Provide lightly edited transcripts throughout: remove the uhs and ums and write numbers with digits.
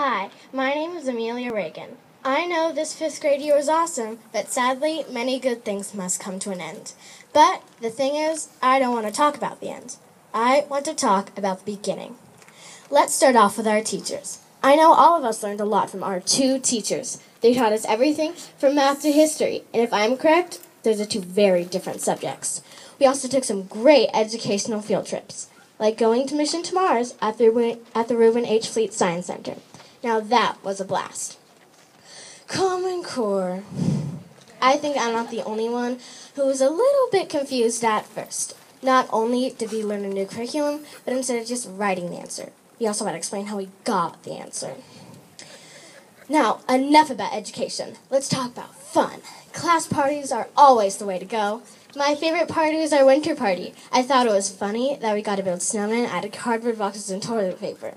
Hi, my name is Amelia Reagan. I know this fifth grade year was awesome, but sadly, many good things must come to an end. But the thing is, I don't want to talk about the end. I want to talk about the beginning. Let's start off with our teachers. I know all of us learned a lot from our two teachers. They taught us everything from math to history, and if I'm correct, those are two very different subjects. We also took some great educational field trips, like going to Mission to Mars at the Reuben H. Fleet Science Center. Now that was a blast. Common Core. I think I'm not the only one who was a little bit confused at first. Not only did we learn a new curriculum, but instead of just writing the answer, we also had to explain how we got the answer. Now, enough about education. Let's talk about fun. Class parties are always the way to go. My favorite party was our winter party. I thought it was funny that we got to build snowmen out of cardboard boxes and toilet paper.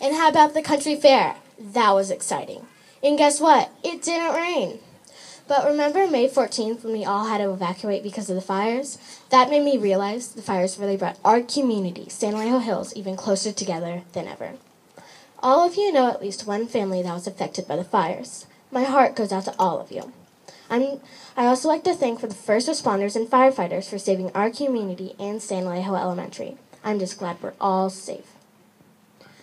And how about the country fair? That was exciting. And guess what? It didn't rain. But remember May 14th when we all had to evacuate because of the fires? That made me realize the fires really brought our community, San Alejo Hills, even closer together than ever. All of you know at least one family that was affected by the fires. My heart goes out to all of you. I also like to thank for the first responders and firefighters for saving our community and San Alejo Elementary. I'm just glad we're all safe.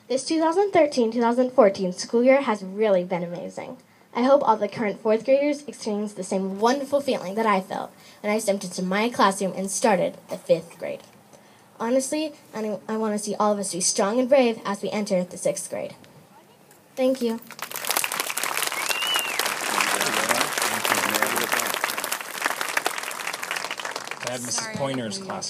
This 2013-2014 school year has really been amazing. I hope all the current fourth graders experience the same wonderful feeling that I felt when I stepped into my classroom and started the fifth grade. Honestly, I want to see all of us be strong and brave as we enter the sixth grade. Thank you. I had Mrs. Pointer's class.